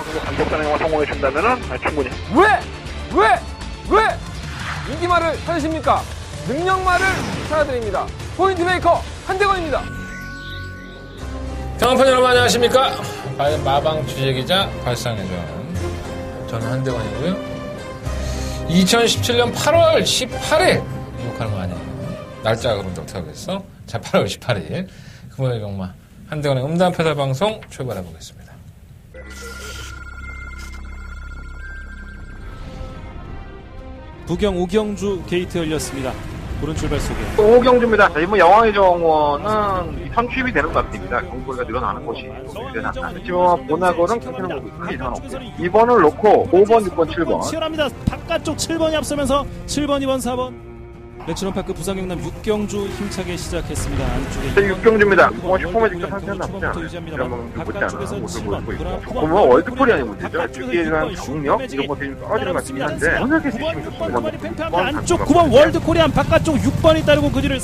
정도 강력한 행동을 성공해 준다면은 충분히. 왜 인기말을 찾으십니까? 능력말을 찾아드립니다. 포인트 메이커 한대건입니다. 경험판 여러분 안녕하십니까? 마방 취재기자 발상의전 저는 한대건이고요. 2017년 8월 18일 욕하는 거 아니에요. 날짜가 그런데 어떻게 하겠어? 자, 8월 18일 금요일 경마 한대건의 음담패설 방송 출발해 보겠습니다. 부경 오경주 게이트 열렸습니다. 오른 출발 속에 오경주입니다. 이번 여왕의 정원은 선취입이 되는 것 같습니다. 경고가 늘어나는 곳이 지금 본하고는 괜찮은 곳이 크게 이상 없고요. 2번을 놓고 5번, 6번, 7번 치열합니다. 바깥쪽 7번이 앞서면서 7번, 2번, 4번 렉츠런파크 부산경남 육경주 힘차게 시작했습니다. 안쪽에 6경주입니다. 슈퍼매직도 상태는 나쁘지 않아요. 유지합니다만 바깥쪽에서 모습을 7번 보이고 있고 조금은 월드코리안이 문제죠. 뒤에 대한 경력 이런 것들이 좀 떨어지는 것 같긴 한데 워낙에 지심이 좋습니다. 안쪽 9번 월드코리안 바깥쪽 6번이 따르고 그 뒤를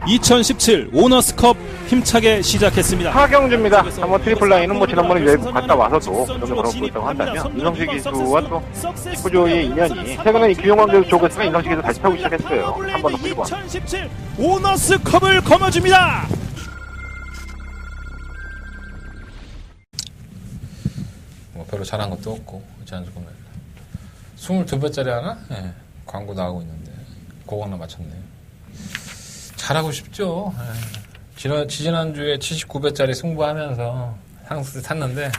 2017 오너스컵 힘차게 시작했습니다. 하경주입니다. 한번 트리플 라인은 뭐 지난번에 외국 갔다 와서도 그런 거 그렇고 있다고 한다면 인성식 기수와 또 식구조의 인연이 최근에 이 규영광교 쪽에서 인성식에서 다시 타고 시작했어요. 한 번 더 1번 2017 오너스컵을 거머쥡니다. 뭐 별로 잘한 것도 없고 지난주 보면 22배짜리 하나? 예, 광고 나오고 있는데 그거 하나 맞췄네요. 잘하고 싶죠. 지난주에 79배짜리 승부하면서 상승 탔는데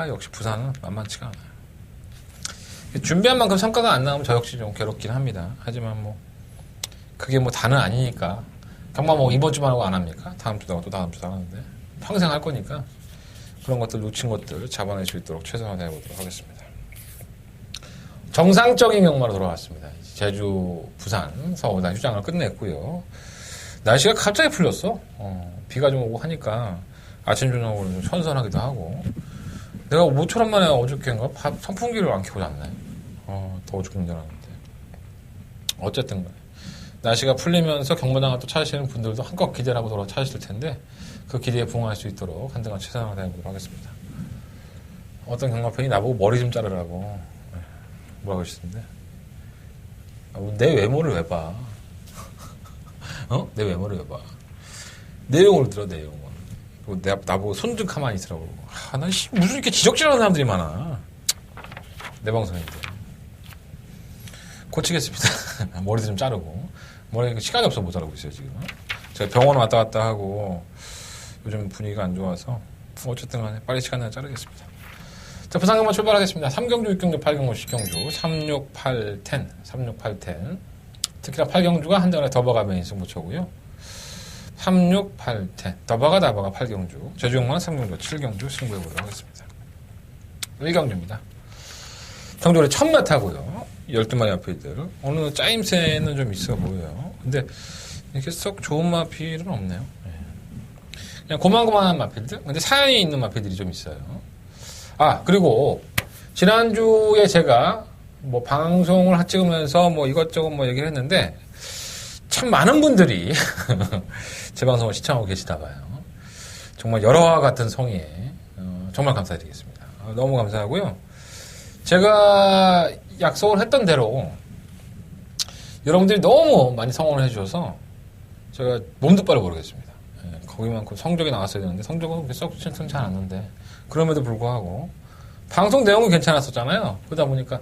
역시 부산은 만만치가 않아요. 준비한 만큼 성과가 안 나오면 저 역시 좀 괴롭긴 합니다. 하지만 뭐 그게 뭐 다는 아니니까 경마 뭐 이번 주만 하고 안 합니까? 다음 주도 하고 또 다음 주도 하는데 평생 할 거니까 그런 것들 놓친 것들 잡아낼 수 있도록 최선을 다해보도록 하겠습니다. 정상적인 경마로 돌아왔습니다. 제주, 부산, 서울 다 휴장을 끝냈고요. 날씨가 갑자기 풀렸어. 비가 좀 오고 하니까 아침 저녁으로 좀 선선하기도 하고. 내가 모처럼 만에 어저께인가 선풍기를 안 켜고 잤네. 더워 죽는 줄 알았는데. 어쨌든 날씨가 풀리면서 경마장을 또 찾으시는 분들도 한껏 기대를 하고 돌아 찾으실 텐데 그 기대에 부응할 수 있도록 한동안 최선을 다해보도록 하겠습니다. 어떤 경마팬이 나보고 머리 좀 자르라고 뭐라고 하시던데 내 외모를 왜 봐? 내 외모를 왜 봐? 내용을 들어, 내용을. 그리고 나보고 손 좀 가만히 있으라고. 난 무슨 이렇게 지적질하는 사람들이 많아. 내 방송인데. 고치겠습니다. 머리도 좀 자르고. 머리 시간이 없어 못 자르고 있어요, 지금. 제가 병원 왔다 갔다 하고 요즘 분위기가 안 좋아서 어쨌든 간에 빨리 시간 내서 자르겠습니다. 자, 부산경마 출발하겠습니다. 3경주, 6경주, 8경주, 10경주, 368, 10, 368, 10. 특히나 8경주가 한정에 더버가 메인 승부처고요. 368, 10. 더버가 8경주. 제주경마는 3경주, 7경주 승부해보도록 하겠습니다. 1경주입니다. 경주를 첫마 타고요. 12마리 앞에들. 어느 짜임새는 좀 있어 보여요. 근데 이렇게 썩 좋은 마필은 없네요. 그냥 고만고만한 마필들? 근데 사연이 있는 마필들이 좀 있어요. 그리고 지난주에 제가 뭐 방송을 찍으면서 뭐 이것저것 뭐 얘기를 했는데 참 많은 분들이 제 방송을 시청하고 계시다 봐요. 정말 여러와 같은 성의에 정말 감사드리겠습니다. 너무 감사하고요. 제가 약속을 했던 대로 여러분들이 너무 많이 성원을 해주셔서 제가 몸도 빨리 모르겠습니다. 거기만큼 성적이 나왔어야 되는데 성적은 썩 괜찮지 않았는데 그럼에도 불구하고 방송 내용은 괜찮았었잖아요. 그러다 보니까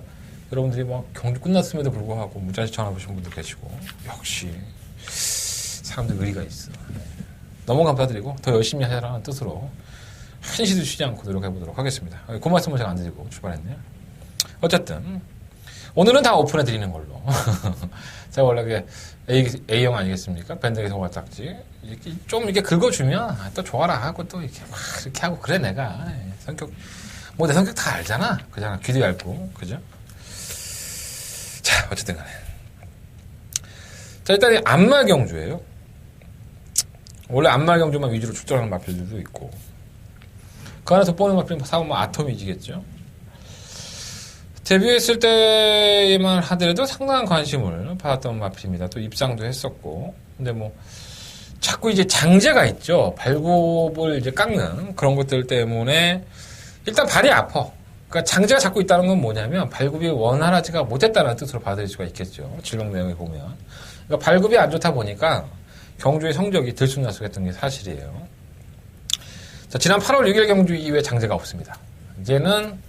여러분들이 막 경주 끝났음에도 불구하고 문자시 전화 보신 분도 계시고 역시 사람들 의리가 있어. 너무 감사드리고 더 열심히 하라는 뜻으로 한시도 쉬지 않고 노력해보도록 하겠습니다. 그 말씀을 제가 안 드리고 출발했네요. 어쨌든 오늘은 다 오픈해드리는 걸로. 제가 원래 그게 A형 아니겠습니까? 밴드에서 와 딱지. 좀 이렇게 긁어주면 또 좋아라 하고 또 이렇게 막 이렇게 하고 그래 내가. 성격, 뭐 내 성격 다 알잖아. 그잖아. 귀도 얇고. 그죠? 자, 어쨌든 간에. 자, 일단 이 안말경주예요. 원래 안말경주만 위주로 출전하는 마필들도 있고. 그 안에서 뽑는 마필은 사실 아톰이지겠죠. 데뷔했을 때만 하더라도 상당한 관심을 받았던 마필입니다. 또 입상도 했었고. 근데 뭐, 자꾸 이제 장제가 있죠. 발굽을 이제 깎는 그런 것들 때문에 일단 발이 아파. 그러니까 장제가 잡고 있다는 건 뭐냐면 발굽이 원활하지가 못했다는 뜻으로 받아들일 수가 있겠죠. 질병 내용에 보면. 그러니까 발굽이 안 좋다 보니까 경주의 성적이 들쑥날쑥했던 게 사실이에요. 자, 지난 8월 6일 경주 이후에 장제가 없습니다. 이제는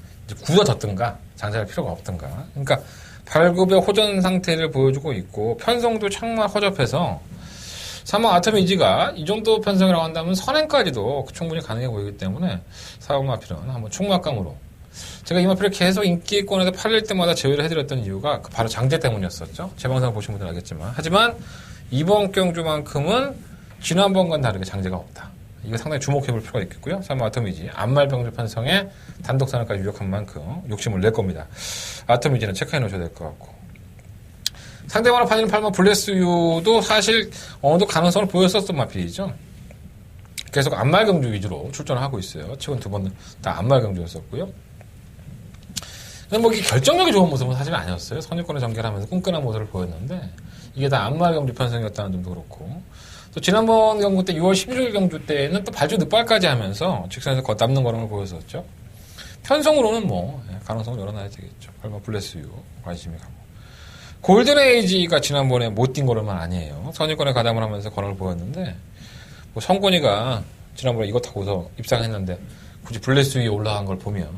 굳어졌든가 장제할 필요가 없든가. 그러니까 발굽의 호전 상태를 보여주고 있고 편성도 정말 허접해서 사마 아토미지가 이 정도 편성이라고 한다면 선행까지도 충분히 가능해 보이기 때문에 사번 마필은 한번 충막감으로 제가 이 마필을 계속 인기권에서 팔릴 때마다 제외를 해드렸던 이유가 바로 장제 때문이었었죠. 제 방송 보신 분들은 알겠지만 하지만 이번 경주만큼은 지난번과는 다르게 장제가 없다. 이거 상당히 주목해볼 필요가 있겠고요. 사마 아토미지 암말병주 편성에 단독 산업까지 유력한 만큼 욕심을 낼 겁니다. 아토미지는 체크해 놓으셔야 될 것 같고 상대방으로 팔리는 팔마 블레스유도 사실 어느 정도 가능성을 보였었던 마필이죠. 계속 암말경주 위주로 출전을 하고 있어요. 최근 2번 다 암말경주였었고요. 근데 뭐 이게 결정력이 좋은 모습은 사실 아니었어요. 선유권을 전개하면서 끈끈한 모습을 보였는데 이게 다 암말경주 편성이었다는 점도 그렇고 또 지난번 경주 때 6월 11일 경주 때는 또 발주 늑발까지 하면서 직선에서 걷담는 걸음을 보였었죠. 편성으로는 뭐 가능성을 열어놔야 되겠죠. 팔마 블레스유 관심이 가고 골든에이지가 지난번에 못 뛴 걸음은 아니에요. 선유권에 가담을 하면서 걸음을 보였는데 뭐 성곤이가 지난번에 이거 타고서 입상했는데 굳이 블레스유에 올라간 걸 보면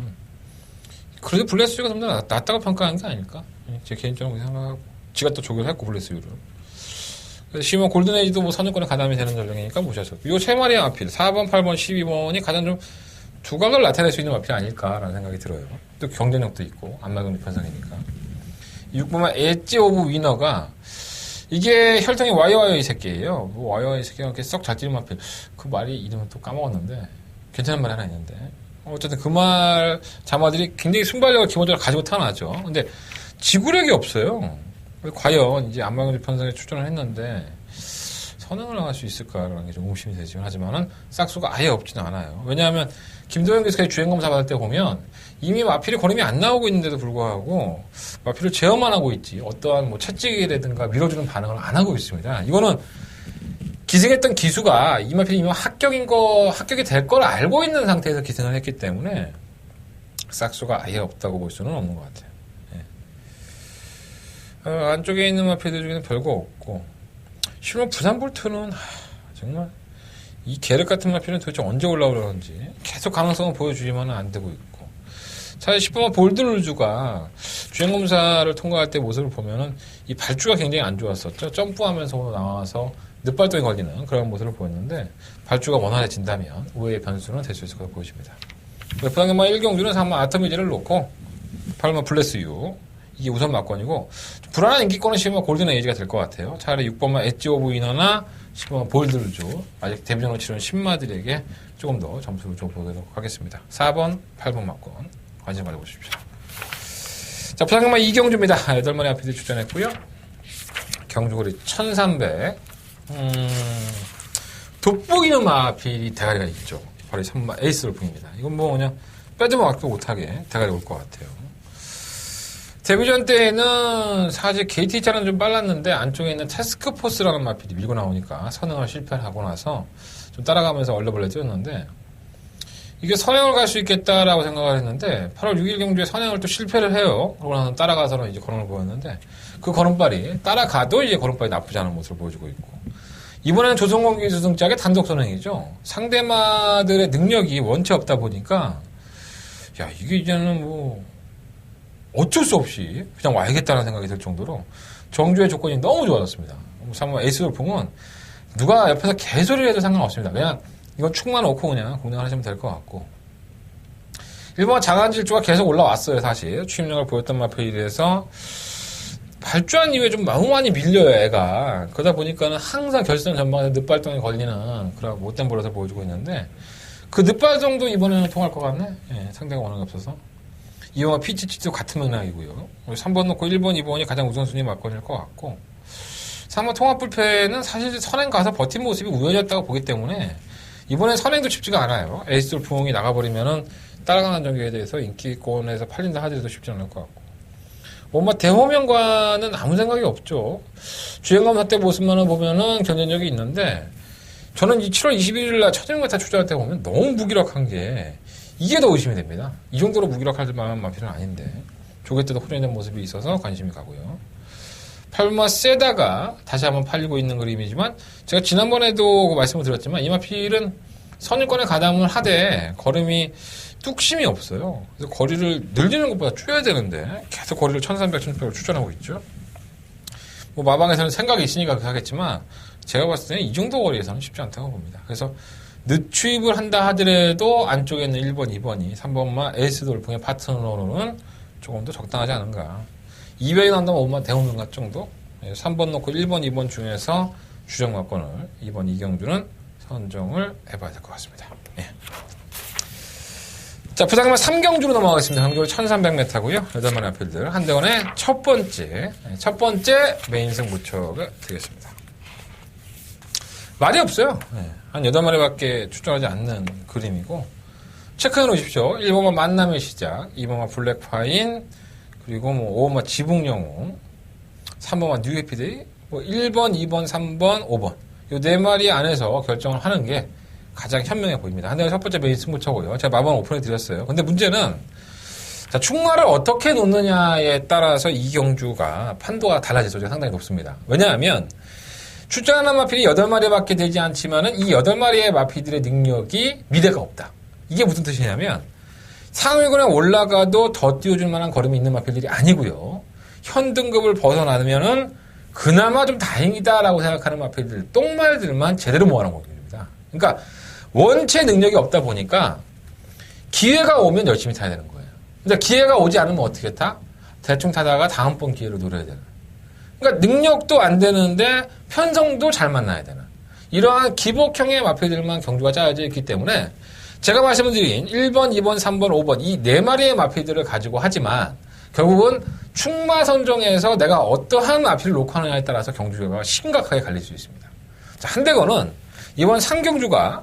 그래도 블레스유가 좀 더 낫다고 평가하는 게 아닐까? 제 개인적으로 생각하고 지가 또 조교를 했고 블레스유를 그래서 시몬 골든에이지도 뭐 선유권에 가담이 되는 전략이니까 무시하셨고 요 세 마리의 마필 4번, 8번, 12번이 가장 좀 두각을 나타낼 수 있는 마필이 아닐까라는 생각이 들어요. 또 경쟁력도 있고 안마금 편성이니까 6번만 엣지 오브 위너가 이게 혈통이 와이와이 새끼예요. 뭐 와이와이 새끼가 이렇게 썩 잘 뛰는 마필 그 말이 이름은 또 까먹었는데 괜찮은 말이 하나 있는데 어쨌든 그 말 자마들이 굉장히 순발력을 기본적으로 가지고 태어나죠. 근데 지구력이 없어요. 과연 이제 안마경주 편성에 출전을 했는데 선행을 나갈 수 있을까라는 게 좀 의심이 되지만 하지만은 싹수가 아예 없지는 않아요. 왜냐하면 김도영 교수가 주행검사 받을 때 보면 이미 마필이 걸음이 안 나오고 있는데도 불구하고 마필을 제어만 하고 있지 어떠한 뭐 채찍이라든가 밀어주는 반응을 안 하고 있습니다. 이거는 기승했던 기수가 이 마필이 이미 합격이 될 걸 알고 있는 상태에서 기승을 했기 때문에 싹수가 아예 없다고 볼 수는 없는 것 같아요. 안쪽에 있는 마필들 중에는 별거 없고 실은 부산 볼트는 정말 이 계륵 같은 마필은 도대체 언제 올라오려는지 계속 가능성을 보여주지만 안 되고 있고 사실 10번만 볼드루즈가 주행검사를 통과할 때 모습을 보면은 이 발주가 굉장히 안 좋았었죠. 점프하면서 나와서 늑발동에 걸리는 그런 모습을 보였는데 발주가 원활해진다면 우회의 변수는 될 수 있을 것으로 보여집니다. 부산경마 1경주는 3번 아토미지를 놓고 8번 블레스유 이게 우선 막권이고 불안한 인기권은 10번 골든에이지가 될 것 같아요. 차라리 6번만 엣지 오브 위너나 10번 볼드루즈 아직 데뷔전을 치른 신마들에게 조금 더 점수를 줘보도록 하겠습니다. 4번, 8번 막권 관심 가져보십시오. 자, 부산경마 2경주입니다. 8마리 앞에서 출전했고요. 경주거리 1300 돋보이는 마필이 대가리가 있죠. 바로 3번 에이스 돌풍입니다. 이건 뭐 그냥 빼도 막도 못하게 대가리 올 것 같아요. 데뷔전 때에는 사실 KT차는 좀 빨랐는데 안쪽에 있는 태스크포스라는 마필이 밀고 나오니까 선행을 실패를 하고 나서 좀 따라가면서 얼레벌레 뛰었는데 이게 선행을 갈 수 있겠다라고 생각을 했는데 8월 6일 경주에 선행을 또 실패를 해요. 그러고 나서 따라가서는 이제 걸음을 보였는데 그 걸음발이 따라가도 이제 걸음발이 나쁘지 않은 모습을 보여주고 있고 이번에는 조성권 기수 등짝의 단독 선행이죠. 상대마들의 능력이 원체 없다 보니까 야 이게 이제는 뭐 어쩔 수 없이 그냥 와야겠다는 생각이 들 정도로 정주의 조건이 너무 좋아졌습니다. 3번 에이스 돌풍은 누가 옆에서 개소리를 해도 상관없습니다. 그냥 이건 축만 놓고 그냥 공략을 하시면 될 것 같고 1번 장안질주가 계속 올라왔어요. 사실 추임력을 보였던 마필에서 발주한 이후에 좀 너무 많이 밀려요. 애가 그러다 보니까는 항상 결승 전방에서 늑발동에 걸리는 그런 못된 버릇을 보여주고 있는데 그 늑발동도 이번에는 통할 것 같네. 예, 상대가 워낙 없어서 이영화 PCC도 같은 맥락이고요. 3번 놓고 1번, 2번이 가장 우선순위 막권일 것 같고 3번 통합불패는 사실 선행 가서 버틴 모습이 우연이었다고 보기 때문에 이번엔 선행도 쉽지가 않아요. 에이스 돌풍이 나가버리면은 따라가는 전개에 대해서 인기권에서 팔린다 하더라도 쉽지 않을 것 같고 뭔가 대호명과는 아무 생각이 없죠. 주행검사 때 모습만을 보면은 견제력이 있는데 저는 이 7월 21일 날 첫인공타 출전할 때 보면 너무 무기력한 게 이게 더 의심이 됩니다. 이 정도로 무기력할 만한 마필은 아닌데 조개 때도 호전된 모습이 있어서 관심이 가고요. 팔마 세다가 다시 한번 팔리고 있는 그림이지만 제가 지난번에도 말씀을 드렸지만 이 마필은 선입권에 가담을 하되 걸음이 뚝심이 없어요. 그래서 거리를 늘리는 것보다 줄여야 되는데 계속 거리를 1300, 1600을 추천하고 있죠. 뭐 마방에서는 생각이 있으니까 그렇게 하겠지만 제가 봤을 때는 이 정도 거리에서는 쉽지 않다고 봅니다. 그래서 늦추입을 한다 하더라도 안쪽에 있는 1번, 2번이 3번마 에이스 돌풍의 파트너로는 조금 더 적당하지 않은가. 200이 난다면 5만 대홍명각 정도? 3번 놓고 1번, 2번 중에서 주정마권을 2번 이경주는 선정을 해봐야 될 것 같습니다. 예. 자, 부상만 3경주로 넘어가겠습니다. 경주 1300m고요. 8마리 앞필들. 한대원의 첫 번째 메인승 무척을 드리겠습니다. 말이 없어요. 예. 한 8마리밖에 출전하지 않는 그림이고, 체크해 놓으십시오. 1번만 만남의 시작, 2번만 블랙파인, 그리고 뭐 5번만 지붕영웅, 3번만 뉴해피데이, 뭐 1번, 2번, 3번, 5번. 이 4마리 안에서 결정을 하는 게 가장 현명해 보입니다. 한대원 첫 번째 메인 승부처고요. 제가 마방 오픈해 드렸어요. 근데 문제는, 자, 충마를 어떻게 놓느냐에 따라서 이 경주가 판도가 달라질 소지가 상당히 높습니다. 왜냐하면, 출전하는 마필이 8마리밖에 되지 않지만은 이 8마리의 마필들의 능력이 미대가 없다. 이게 무슨 뜻이냐면 상위권에 올라가도 더 띄워줄 만한 걸음이 있는 마필들이 아니고요. 현 등급을 벗어나면은 그나마 좀 다행이다라고 생각하는 마필들, 똥말들만 제대로 모아놓은 겁니다. 그러니까 원체 능력이 없다 보니까 기회가 오면 열심히 타야 되는 거예요. 근데 기회가 오지 않으면 어떻게 타? 대충 타다가 다음번 기회를 노려야 되는. 그러니까 능력도 안 되는데 편성도 잘 만나야 되는 이러한 기복형의 마필들만 경주가 짜여져 있기 때문에 제가 말씀드린 1번, 2번, 3번, 5번 이 4마리의 마필들을 가지고 하지만 결국은 충마 선정에서 내가 어떠한 마필을 놓고 하느냐에 따라서 경주가 심각하게 갈릴 수 있습니다. 자, 한대건은 이번 상경주가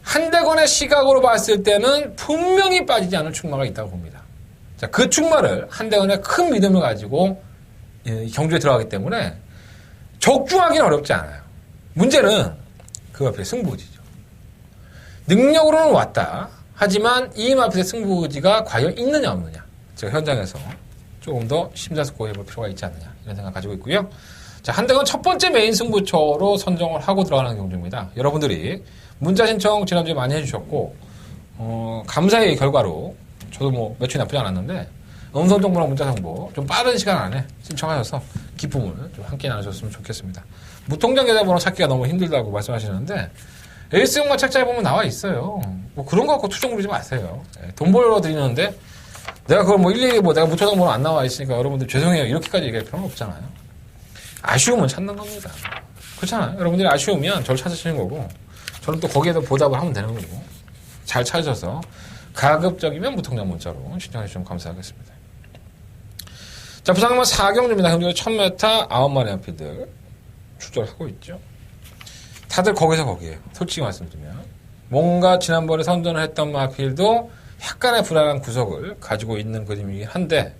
한대건의 시각으로 봤을 때는 분명히 빠지지 않을 충마가 있다고 봅니다. 자, 그 충마를 한대건의 큰 믿음을 가지고 경주에 들어가기 때문에 적중하기는 어렵지 않아요. 문제는 그 앞에 승부지죠. 능력으로는 왔다. 하지만 이 앞에 승부지가 과연 있느냐 없느냐. 제가 현장에서 조금 더 심사숙고해 볼 필요가 있지 않느냐 이런 생각 가지고 있고요. 자, 한대건 첫 번째 메인 승부처로 선정을 하고 들어가는 경주입니다. 여러분들이 문자 신청 지난주에 많이 해주셨고 감사의 결과로 저도 뭐 매출이 나쁘지 않았는데 음성 정보랑 문자 정보 좀 빠른 시간 안에 신청하셔서 기쁨을 좀 함께 나누셨으면 좋겠습니다. 무통장 계좌번호 찾기가 너무 힘들다고 말씀하시는데 에이스용마 책자에 보면 나와 있어요. 뭐 그런 거 갖고 투정 부리지 마세요. 돈 벌어 드리는데 내가 그걸 뭐 일일이 뭐 내가 무통장 번호 안 나와 있으니까 여러분들 죄송해요 이렇게까지 얘기할 필요는 없잖아요. 아쉬우면 찾는 겁니다. 그렇잖아요. 여러분들이 아쉬우면 저를 찾으시는 거고 저는 또 거기에도 보답을 하면 되는 거고 잘 찾으셔서 가급적이면 무통장 문자로 신청해 주시면 감사하겠습니다. 자, 부상만 4경주입니다. 경주에 1000m 9마리 한필들 출전하고 있죠. 다들 거기에요. 솔직히 말씀드리면. 뭔가 지난번에 선전을 했던 마필도 약간의 불안한 구석을 가지고 있는 그림이긴 한데,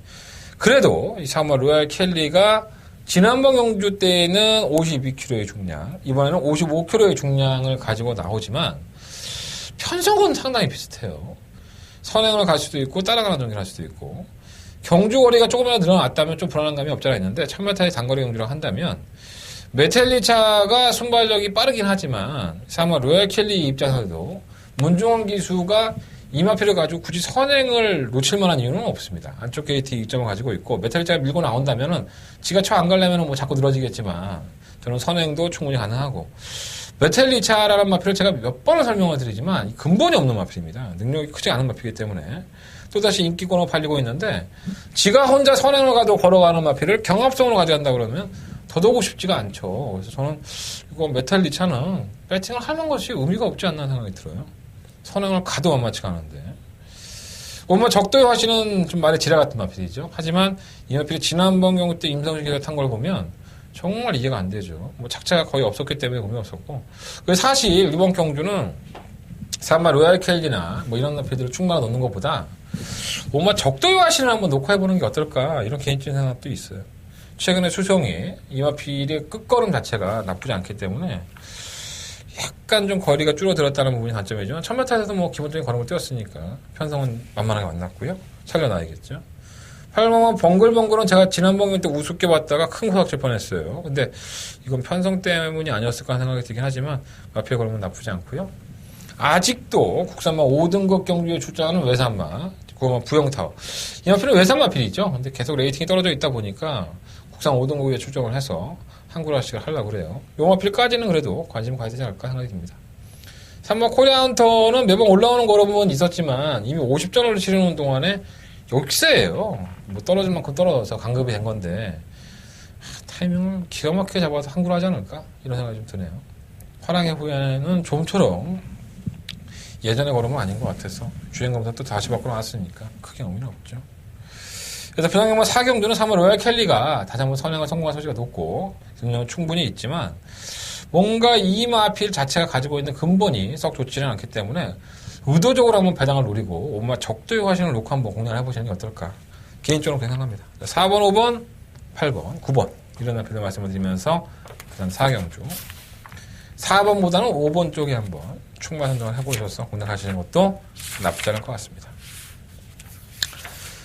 그래도 이 3번 로얄 켈리가 지난번 경주 때에는 52kg의 중량, 이번에는 55kg의 중량을 가지고 나오지만, 편성은 상당히 비슷해요. 선행을 갈 수도 있고, 따라가는 전기를 할 수도 있고, 경주 거리가 조금이라도 늘어났다면 좀 불안한 감이 없지 않아 있는데 1000m의 단거리 경주를 한다면 메텔리차가 순발력이 빠르긴 하지만 아마 로얄 켈리 입장에서도 문중원 기수가 이마피를 가지고 굳이 선행을 놓칠 만한 이유는 없습니다. 안쪽 게이트 이점을 가지고 있고 메텔리차가 밀고 나온다면은 지가 쳐 안 가려면 뭐 자꾸 늘어지겠지만 저는 선행도 충분히 가능하고 메텔리차라는 마필을 제가 몇 번을 설명을 드리지만 근본이 없는 마필입니다. 능력이 크지 않은 마필이기 때문에 또다시 인기권으로 팔리고 있는데 지가 혼자 선행을 가도 걸어가는 마필을 경합성으로 가져간다 그러면 더더욱 쉽지가 않죠. 그래서 저는 이거 메탈리차는 배팅을 하는 것이 의미가 없지 않나 생각이 들어요. 선행을 가도 만만치 가는데 오늘 적도의 화신은 좀 말이 지라 같은 마필이죠. 하지만 이 마필이 지난번 경우 때 임성식이가 탄 걸 보면 정말 이해가 안 되죠. 뭐 착차가 거의 없었기 때문에 고민 없었고 그래서 사실 이번 경주는 사마 로얄 켈리나 뭐 이런 마필들을 충분히 넣는 것보다 뭔가 적도의 화신을 한번 놓고 해보는 게 어떨까 이런 개인적인 생각도 있어요. 최근에 수성이 이 마필의 끝걸음 자체가 나쁘지 않기 때문에 약간 좀 거리가 줄어들었다는 부분이 단점이지만 1000m에서도 뭐 기본적인 걸음을 뛰었으니까 편성은 만만하게 만났고요. 살려놔야겠죠. 8번은 벙글벙글은 제가 지난번 때 우습게 봤다가 큰 고작 칠 뻔했어요. 근데 이건 편성 때문이 아니었을까 하는 생각이 들긴 하지만 마피의 걸음은 나쁘지 않고요. 아직도 국산마 5등급 경주에 출장하는 외산마, 그거만 부영타워. 이 마필은 외산 마필이죠. 근데 계속 레이팅이 떨어져 있다 보니까 국산 5등급에 출정을 해서 한구라식을 하려고 그래요. 요 마필까지는 그래도 관심 가야 되지 않을까 생각이 듭니다. 3번 코리아헌터는 매번 올라오는 걸음은 있었지만 이미 50전을 치르는 동안에 역세예요. 뭐 떨어질 만큼 떨어져서 강급이 된 건데 타이밍을 기가 막히게 잡아서 한구라 하지 않을까? 이런 생각이 좀 드네요. 화랑의 후에는 좀처럼 예전의 걸음은 아닌 것 같아서 주행검사 또 다시 바꿔 나왔으니까 크게 의미는 없죠. 그래서 부산경마 4경주는 3월 로얄 켈리가 다시 한번 선행을 성공할 소지가 높고 능력은 충분히 있지만 뭔가 이 마필 자체가 가지고 있는 근본이 썩 좋지는 않기 때문에 의도적으로 한번 배당을 노리고 엄마 적도의 화신을 놓고 한번 공략을 해보시는 게 어떨까 개인적으로 생각합니다. 4번, 5번, 8번, 9번 이런 마필을 말씀을 드리면서 부산 4경주 4번보다는 5번 쪽에 한번 충만 선정을 해보셔서 공략하시는 것도 나쁘지 않을 것 같습니다.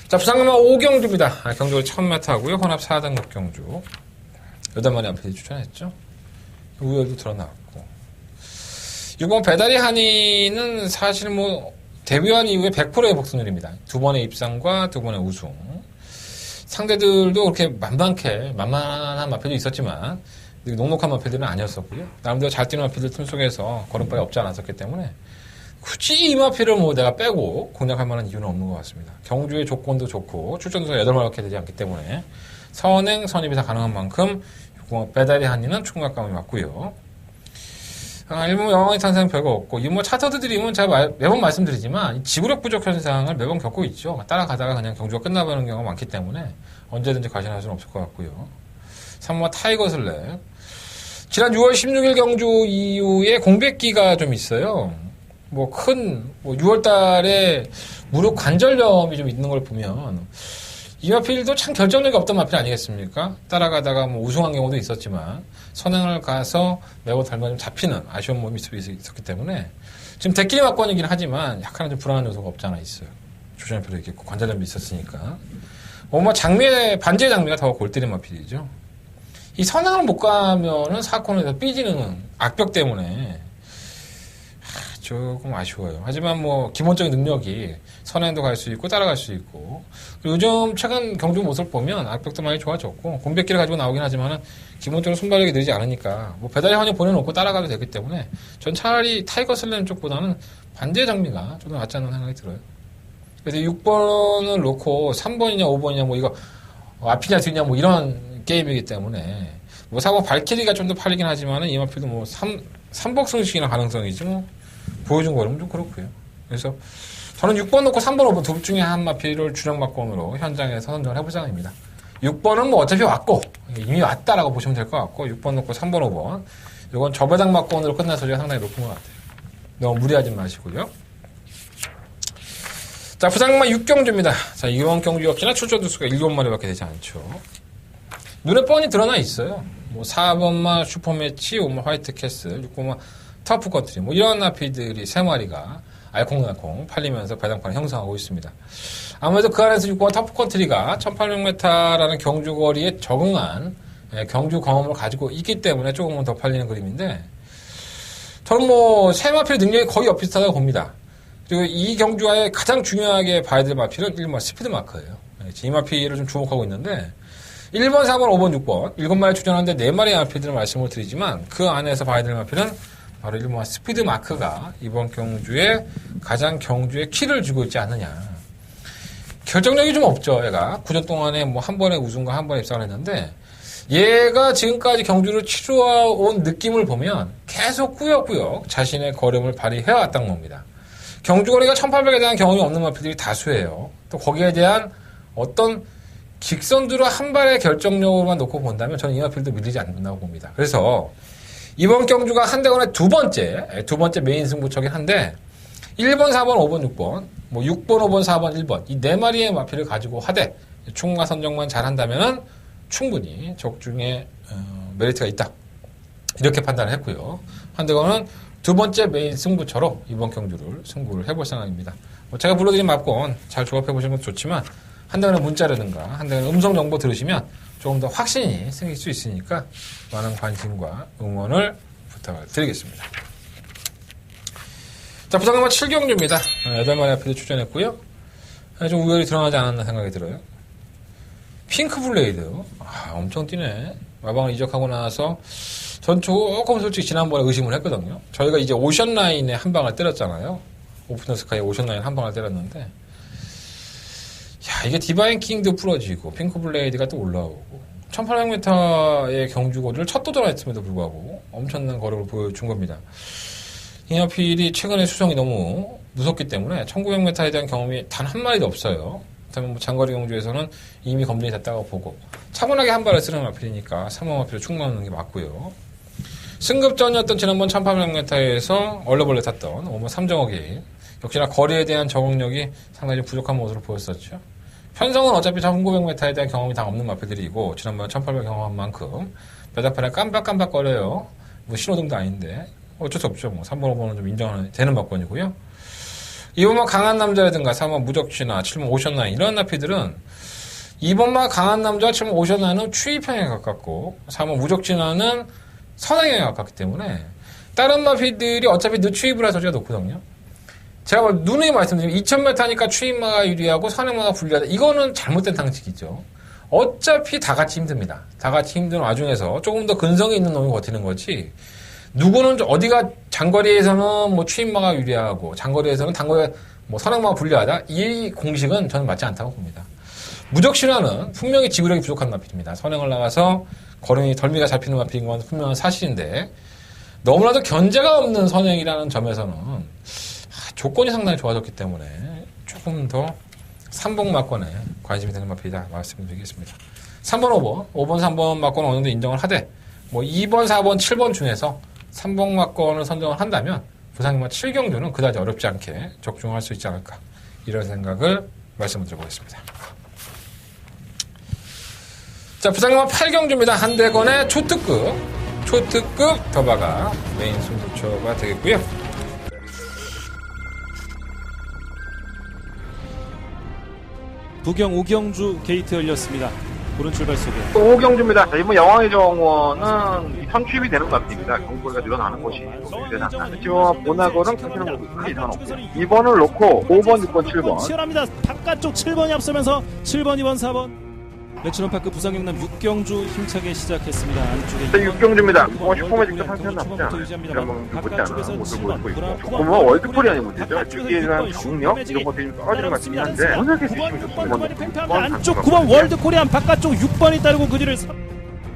자, 부산경마 5경주입니다. 경주가 1000m 하고요. 혼합 4등급 경주 8마리 앞에 추천했죠. 우열도 드러나왔고 6번 배달의 한이는 사실 뭐 데뷔한 이후에 100%의 복승률입니다. 2번의 입상과 2번의 우승. 상대들도 그렇게 만만한 마필도 있었지만 녹록한 마필들은 아니었었고요. 나름대로 잘 뛰는 마필들 틈 속에서 걸음발이 없지 않았었기 때문에 굳이 이 마필을 뭐 내가 빼고 공략할 만한 이유는 없는 것 같습니다. 경주의 조건도 좋고 출전도가 8마리밖에 되지 않기 때문에 선행, 선입이 다 가능한 만큼 배달의 한이는 충각감이 맞고요. 일본 영광의 탄생 별거 없고 이 뭐 차터드 드림은 제가 매번 말씀드리지만 지구력 부족 현상을 매번 겪고 있죠. 따라가다가 그냥 경주가 끝나버리는 경우가 많기 때문에 언제든지 과신할 수는 없을 것 같고요. 3번 타이거 슬랩 지난 6월 16일 경주 이후에 공백기가 좀 있어요. 뭐 6월 달에 무릎 관절염이 좀 있는 걸 보면 이 마필도 참 결정력이 없던 마필 아니겠습니까? 따라가다가 뭐 우승한 경우도 있었지만 선행을 가서 매우 닮아 좀 잡히는 아쉬운 몸이 있었기 때문에 지금 대끼리 막권이긴 하지만 약간은 좀 불안한 요소가 없지 않아 있어요. 조심할 필요 있겠고 관절염이 있었으니까 반지의 장미가 더 골 때린 마필이죠. 이 선행을 못 가면은 사건에서 삐지는 악벽 때문에 조금 아쉬워요. 하지만 뭐 기본적인 능력이 선행도 갈 수 있고 따라갈 수 있고 요즘 최근 경주 모습을 보면 악벽도 많이 좋아졌고 공백기를 가지고 나오긴 하지만은 기본적으로 순발력이 늘지 않으니까 뭐 배달의 환희 보내놓고 따라가도 되기 때문에 전 차라리 타이거 슬램 쪽보다는 반지의 장미가 좀 더 낫지 않나 생각이 들어요. 그래서 6번을 놓고 3번이냐 5번이냐 뭐 이거 앞이냐 뒤냐 뭐 이런 게임이기 때문에 뭐 4번 발키리가 좀 더 팔리긴 하지만은 이 마필도 뭐 3복승식이나 가능성이지 뭐 보여준 거는 좀 그렇고요. 그래서 저는 6번 놓고 3번, 5번 둘 중에 한 마필을 주력막권으로 현장에서 선정을 해볼 생각입니다. 6번은 뭐 어차피 왔고 이미 왔다라고 보시면 될 것 같고 6번 놓고 3번, 5번 이건 저배당 막권으로 끝날 소리가 상당히 높은 것 같아요. 너무 무리하지 마시고요. 자, 부산경마 6경주입니다. 자, 이번 경주 역시나 출전 두수가 7마리밖에 되지 않죠. 눈에 뻔히 드러나 있어요. 뭐 4번마 슈퍼매치, 5번 화이트 캐슬, 6번마 터프 컨트리 뭐 이런 마필들이 3마리가 알콩달콩 팔리면서 배당판을 형성하고 있습니다. 아무래도 그 안에서 6번 터프 컨트리가 1800m라는 경주 거리에 적응한 경주 경험을 가지고 있기 때문에 조금은 더 팔리는 그림인데 저는 뭐 세 마필 능력이 거의 엇비슷하다고 봅니다. 그리고 이 경주와의 가장 중요하게 봐야 될 마필은 1번 스피드 마크예요. 이 마필을 좀 주목하고 있는데 1번, 4번, 5번, 6번 7마리 출전하는데 4마리의 마필들을 말씀을 드리지만 그 안에서 봐야 될 마필은 바로 1번 스피드 마크가 이번 경주에 가장 경주에 키를 주고 있지 않느냐. 결정력이 좀 없죠, 얘가. 9년 동안에 뭐 한 번에 우승과 한 번에 입상을 했는데 얘가 지금까지 경주를 치러온 느낌을 보면 계속 꾸역꾸역 자신의 걸음을 발휘해왔던 겁니다. 경주 거리가 1800에 대한 경험이 없는 마필들이 다수예요. 또 거기에 대한 어떤 직선두로 한 발의 결정력으로만 놓고 본다면 저는 이 마필도 밀리지 않는다고 봅니다. 그래서 이번 경주가 한대건의 두 번째 메인 승부처긴 한데 1번, 4번, 5번, 6번 뭐 6번, 5번, 4번, 1번 이 4마리의 마필을 가지고 하되 총과 선정만 잘한다면은 충분히 적중에 메리트가 있다. 이렇게 판단을 했고요. 한대건은 두 번째 메인 승부처로 이번 경주를 승부를 해볼 생각입니다. 제가 불러드린 막권 잘 조합해보시는 것도 좋지만 한대건의 문자라든가 한대건의 음성 정보 들으시면 조금 더 확신이 생길 수 있으니까 많은 관심과 응원을 부탁을 드리겠습니다. 자, 부상금은 7경주입니다. 8마리 앞에도 출전했고요. 좀 우열이 드러나지 않았나 생각이 들어요. 핑크블레이드. 엄청 뛰네. 마방을 이적하고 나서 전 조금 솔직히 지난번에 의심을 했거든요. 저희가 이제 오션라인에 한 방을 때렸잖아요. 오픈더스카이 오션라인 한 방을 때렸는데 이게 디바인 킹도 부러지고 핑크블레이드가 또 올라오고 1800m의 경주거리를 첫 도전했음에도 불구하고 엄청난 거력을 보여준 겁니다. 잉여필이 최근에 수성이 너무 무섭기 때문에 1900m에 대한 경험이 단 한 마리도 없어요. 그렇다면 장거리 경주에서는 이미 검증이 됐다고 보고 차분하게 한 발을 쓰는 마필이니까 3번 마필로 충분하는 게 맞고요. 승급전이었던 지난번 1800m에서 얼레벌레 탔던 5번 3정억이 역시나 거리에 대한 적응력이 상당히 부족한 모습을 보였었죠. 편성은 어차피 1900m에 대한 경험이 다 없는 마필들이고 지난번 1800 경험한 만큼 뼈다판에 깜빡깜빡거려요. 신호등도 아닌데 어쩔 수 없죠. 3번, 5번은 좀 인정하는 되는 막권이고요. 이번만 강한 남자라든가 3번 무적쥐나 7번 오션라인 이런 나피들은 이번만 강한 남자와 7번 오션라인은 추위평에 가깝고 3번 무적쥐나는 선행에 가깝기 때문에 다른 마피들이 어차피 늦추입을 소지가 높거든요. 제가 누누이 말씀드리면 2000m니까 추입마가 유리하고 선행마가 불리하다. 이거는 잘못된 상식이죠. 어차피 다 같이 힘듭니다. 다 같이 힘든 와중에서 조금 더 근성이 있는 놈이 버티는 거지. 누구는 어디가 장거리에서는 추임마가 유리하고 장거리에서는 단거리 선행마가 불리하다. 이 공식은 저는 맞지 않다고 봅니다. 무적신화는 분명히 지구력이 부족한 마필입니다. 선행을 나가서 거름이 덜미가 잡히는 마필인 건 분명한 사실인데 너무나도 견제가 없는 선행이라는 점에서는 조건이 상당히 좋아졌기 때문에 조금 더 3번 막권에 관심이 되는 마필이다 말씀드리겠습니다. 3번, 5번, 3번 막권은 어느 정도 인정을 하되 2번, 4번, 7번 중에서 3번 막권을 선정을 한다면 부상금만 7경주는 그다지 어렵지 않게 적중할 수 있지 않을까 이런 생각을 말씀을 드려보겠습니다. 자, 부상금만 8경주입니다. 한대건의 초특급 더바가 메인 승부처가 되겠고요. 부경 5경주 게이트 열렸습니다. 오른 출발 속에 또 5경주입니다. 이번 여왕의 정원은 선취입이 되는 것 같습니다. 경고가 늘어나는 것이 지금 보나거는 큰 이상 없고요. 2번을 놓고 5번, 6번, 7번 치열합니다. 바깥쪽 7번이 앞서면서 7번, 2번, 4번 레츠런파크 부산경남 6경주 힘차게 시작했습니다. 안쪽에 6경주입니다. 슈퍼매직도 상태는 나쁘지 않아요. 이런 나쁘지 않은 모습을 보이고 있고 조금은 월드코리안이 문제죠. 주기에 대한 경력 이런 것들이 좀 떨어지는 것 같긴 한데 워낙에 수심이 좋습니다. 안쪽 9번 월드코리안 바깥쪽 6번이 따르고 그 뒤를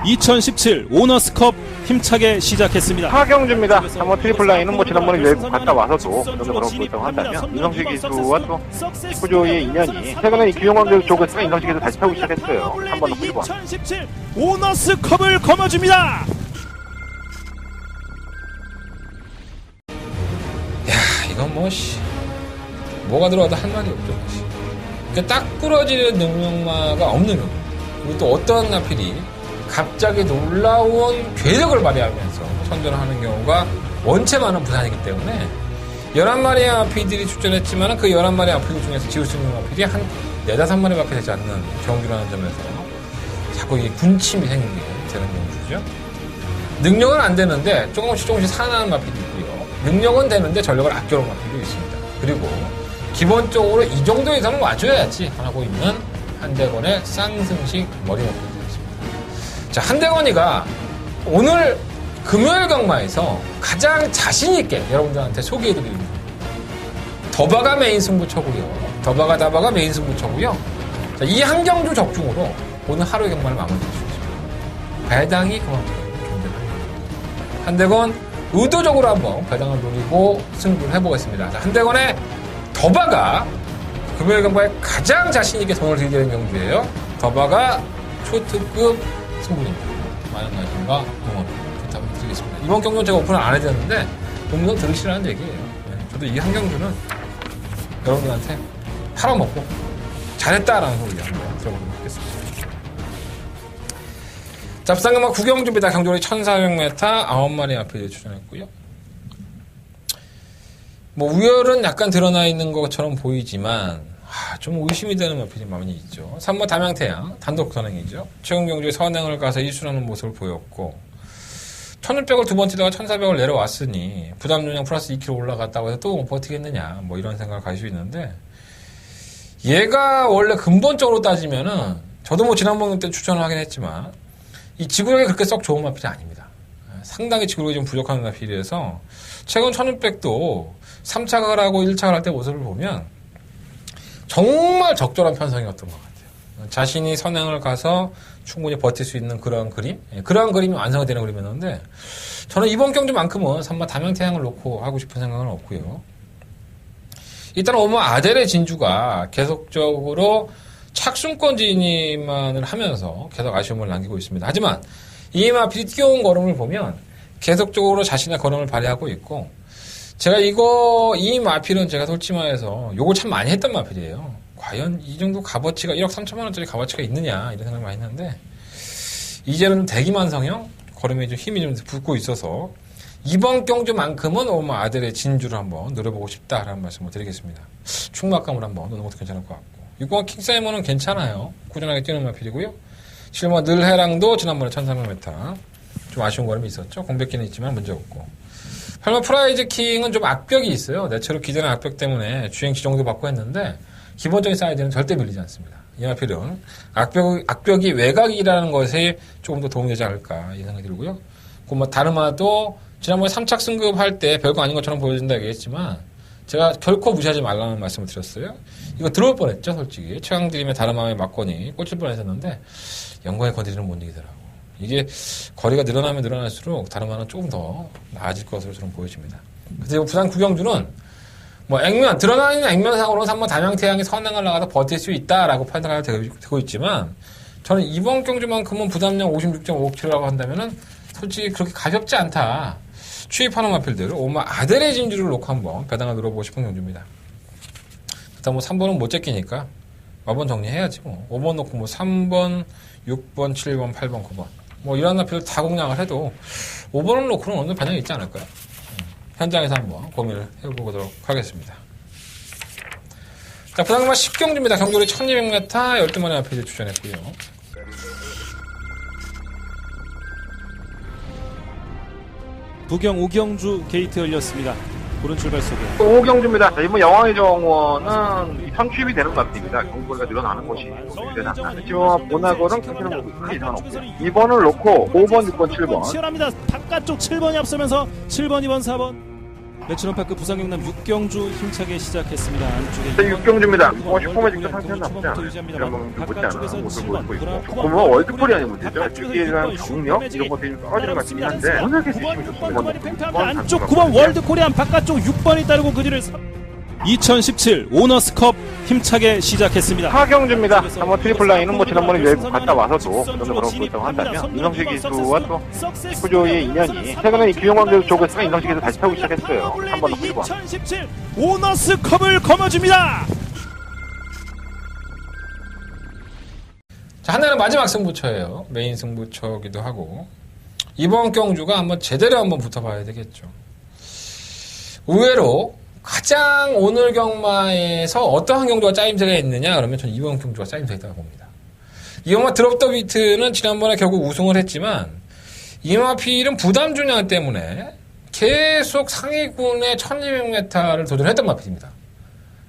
2017 오너스컵 힘차게 시작했습니다. 4경주입니다. 한번 트리플 라인은 지난번에 외국 갔다 와서도 그런 걸로 보였다고 한다면 인성식 기수와 또 스포조의 인연이 최근에 이 규용왕조 쪽에서 인성식에서 다시 타고 시작했어요. 한 번 더 1번 2017 오너스컵을 거머쥡니다. 이건 뭐가 들어와도 할 말이 없죠. 그러니까 딱 부러지는 능력마가 없는 놈. 그리고 또 어떤 나필이 갑자기 놀라운 괴력을 발휘하면서 선전을 하는 경우가 원체 많은 부산이기 때문에 11마리의 마필들이 출전했지만 그 11마리의 마필 중에서 지울 수 있는 마필이 한 4-5마리밖에 되지 않는 경주라는 점에서 자꾸 이 군침이 생기게 되는 경주죠. 능력은 안 되는데 조금씩 살아나는 마필도 있고요. 능력은 되는데 전력을 아껴놓은 마필도 있습니다. 그리고 기본적으로 이 정도 이상은 와줘야지 하고 있는 한대건의 쌍승식 머리마필. 자, 한대건이가 오늘 금요일 경마에서 가장 자신있게 여러분들한테 소개해드립니다. 더바가 메인 승부처고요. 더바가 메인 승부처고요. 자, 이 한경주 적중으로 오늘 하루의 경마를 마무리 할 수 있습니다. 배당이 그만큼 존재합니다. 한대건 의도적으로 한번 배당을 노리고 승부를 해보겠습니다. 자, 한대건의 더바가 금요일 경마에 가장 자신있게 돈을 들이대는 경주예요. 더바가 초특급 승부입니다. 많은 관심과 응원 부탁드리겠습니다. 이번 경주는 제가 오픈을 안 해드렸는데 너무너무 들으시라는 얘기예요. 저도 이 한 경주는 여러분들한테 팔아먹고 잘했다라는 소리 한번 들어보도록 하겠습니다. 자, 부산경마 9경주입니다. 경주거리 1400m 9마리 앞에 출전했고요. 뭐 우열은 약간 드러나 있는 것처럼 보이지만 좀 의심이 되는 마필이 많이 있죠. 3번 담양태양 단독 선행이죠. 최근 경주에 선행을 가서 1순하는 모습을 보였고 1600을 두 번 뛰다가 1400을 내려왔으니 부담 용량 플러스 2kg 올라갔다고 해서 또 버티겠느냐 뭐 이런 생각을 가질 수 있는데 얘가 원래 근본적으로 따지면은 저도 뭐 지난번 때 추천을 하긴 했지만 이 지구력이 그렇게 썩 좋은 마필이 아닙니다. 상당히 지구력이 좀 부족한 마필이라서 최근 1600도 3차각을 하고 1차각을 할 때 모습을 보면 정말 적절한 편성이었던 것 같아요. 자신이 선행을 가서 충분히 버틸 수 있는 그러한 그림, 그러한 그림이 완성이 되는 그림이었는데 저는 이번 경주만큼은 3번 담양태양을 놓고 하고 싶은 생각은 없고요. 일단 오늘 아델의 진주가 계속적으로 착순권 진입만을 하면서 계속 아쉬움을 남기고 있습니다. 하지만 이 마필이 뛰어온 걸음을 보면 계속적으로 자신의 걸음을 발휘하고 있고 제가 이 마필은 제가 솔직히 말해서 요걸 참 많이 했던 마필이에요. 과연 이 정도 값어치가 1억 3천만 원짜리 값어치가 있느냐 이런 생각을 많이 했는데 이제는 대기만성형 걸음에 좀 힘이 좀 붙고 있어서 이번 경주만큼은 오늘 아델의 진주를 한번 노려보고 싶다라는 말씀을 드리겠습니다. 충막감을 한번 노는 것도 괜찮을 것 같고 6번 킹사이먼은 괜찮아요. 꾸준하게 뛰는 마필이고요. 7번 늘해랑도 지난번에 1300m 좀 아쉬운 걸음이 있었죠. 공백기는 있지만 문제없고 8번 프라이즈 킹은 좀 악벽이 있어요. 내처로 기존의 악벽 때문에 주행 지정도 받고 했는데 기본적인 사이즈는 절대 밀리지 않습니다. 이 마필은 악벽이 외곽이라는 것에 조금 더 도움이 되지 않을까 이 생각이 들고요. 그 뭐 다르마도 지난번에 3착 승급할 때 별거 아닌 것처럼 보여준다 얘기했지만 제가 결코 무시하지 말라는 말씀을 드렸어요. 이거 들어올 뻔했죠, 솔직히. 최강드림의 다르마의 막건이 꽂힐 뻔했었는데 영광의 거리는 못 이기더라고. 이게 거리가 늘어나면 늘어날수록 다르마는 조금 더 나아질 것으로 저는 보여집니다. 그래서 부산 구경주는 뭐 드러나 있는 액면상으로는 3번 담양태양이 선행을 나가서 버틸 수 있다라고 판단이 되고 있지만 저는 이번 경주만큼은 부담량 56.5kg라고 한다면은 솔직히 그렇게 가볍지 않다. 추입하는 마필들 오마 아델의 진주를 놓고 한번 배당을 늘어보고 싶은 경주입니다. 일단 뭐 3번은 못 제끼니까 4번 정리해야지 뭐. 5번 놓고 뭐 3번, 6번, 7번, 8번, 9번 뭐 이런 마필을 다 공략을 해도 5번을 놓고는 어느 정도 반영이 있지 않을까요? 현장에서 한번 고민을 해보도록 하겠습니다. 자, 부산금마 10경주입니다. 경주리 1200m 12마리 마필을 추천했고요. 부경 5경주 게이트 열렸습니다. 고른 출발 속에 5경주입니다. 이번 여왕의 정원은 선취입이 되는 마필입니다. 경주거리가 늘어나는 것이 되지 지금 보나거는 크게는 크게 이상은 없고요. 2번을 놓고 5번, 6번, 7번 치열합니다. 바깥쪽 7번이 앞서면서 7번, 2번, 4번 레츠런파크 부산 경남 6경주 힘차게 시작했습니다. 안쪽에 6경주입니다. 뭐 슈퍼매직도 상태는 나쁘지 않아요. 이런 거는 나쁘지 않은 모습을 보이고 있고 보면 월드콜이 아닌 문제죠. 특기에 대한 경력 이런 것들이 떨어지는 것 같긴 한데 워낙에 수심이 좋습니다. 안쪽 9번 월드코리안 바깥쪽 6번이 따르고 그 뒤를 2017 오너스컵 힘차게 시작했습니다. 4경주입니다. 한번 트리플 라인은 뭐 지난번에 외국 갔다 와서도 그런 그런 보였다고 한다면 이성식 기수와 또 구조의 인연이 최근에 이 규용왕교 쪽에서 이성식에서 다시 타고 시작했어요. 한번 더 1번 2017 오너스컵을 거머쥡니다. 자, 하나는 마지막 승부처예요. 메인 승부처기도 하고 이번 경주가 한번 제대로 한번 붙어봐야 되겠죠. 의외로 가장 오늘 경마에서 어떠한 경주가 짜임새가 있느냐 그러면 저는 이번 경주가 짜임새가 있다고 봅니다. 이 경마 드롭 더 비트는 지난번에 결국 우승을 했지만 이 마필은 부담 중량 때문에 계속 상위군의 1200m를 도전했던 마필입니다.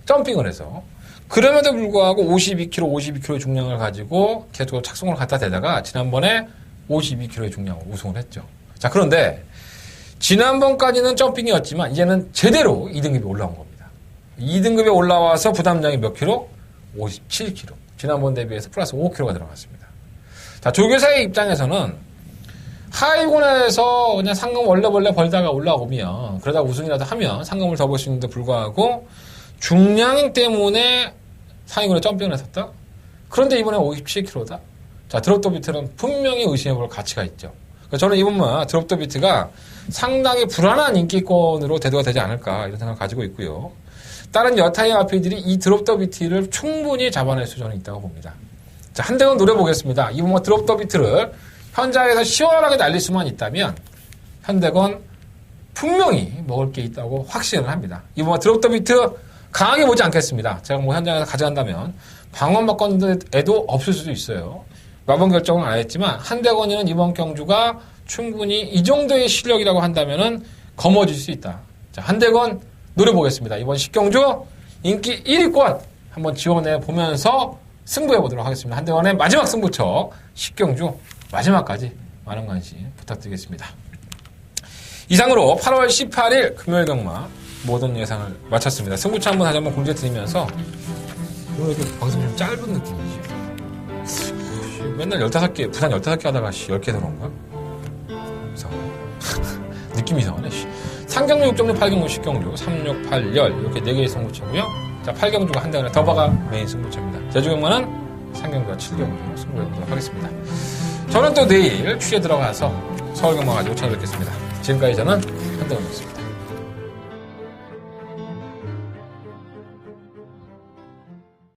점핑을 해서. 그럼에도 불구하고 52kg 중량을 가지고 계속 착송을 갖다 대다가 지난번에 52kg의 중량으로 우승을 했죠. 자, 그런데 지난번까지는 점핑이었지만 이제는 제대로 2등급이 올라온 겁니다. 2등급에 올라와서 부담량이 몇 킬로? 57kg. 지난번 대비해서 플러스 5kg가 들어갔습니다. 자, 조교사의 입장에서는 하위군에서 그냥 상금 원래 벌다가 올라오면 그러다 우승이라도 하면 상금을 더 볼 수 있는데 불구하고 중량 때문에 상위군에 점핑을 했었다? 그런데 이번에 57kg다? 자, 드롭 더 비트는 분명히 의심해볼 가치가 있죠. 저는 이번만 드롭 더 비트가 상당히 불안한 인기권으로 대두가 되지 않을까 이런 생각을 가지고 있고요. 다른 여타의 마필들이 이 드롭 더 비트를 충분히 잡아낼 수 저는 있다고 봅니다. 자, 한 대는 노려보겠습니다. 이번 드롭 더 비트를 현장에서 시원하게 날릴 수만 있다면 현대건 분명히 먹을 게 있다고 확신을 합니다. 이번 드롭더 비트 강하게 보지 않겠습니다. 제가 뭐 현장에서 가져간다면 방언박건에도 없을 수도 있어요. 마번 결정은 안 했지만 한대건이는 이번 경주가 충분히 이 정도의 실력이라고 한다면은 거머쥘 수 있다. 자, 한대건 노려보겠습니다. 이번 10경주 인기 1위권 한번 지원해 보면서 승부해 보도록 하겠습니다. 한대건의 마지막 승부처 10경주 마지막까지 많은 관심 부탁드리겠습니다. 이상으로 8월 18일 금요일 경마 모든 예상을 마쳤습니다. 승부처 한번 다시 한번 공지해드리면서 오늘 이렇게 방송이 좀 짧은 느낌이지. 맨날 15개, 부산 15개 하다가 10개 들어온가? 이상하네. 느낌이 이상하네. 상경주 6경주, 8경주, 10경주, 3, 6, 8, 열 이렇게 4개의 승부처고요. 자, 8경주가 한 대가 더바가 메인 승부처입니다. 제주경마는 3경주와 7경주 승부해보도록 하겠습니다. 저는 또 내일 취재 들어가서 서울경마 가지고 찾아뵙겠습니다. 지금까지 저는 한대원이었습니다.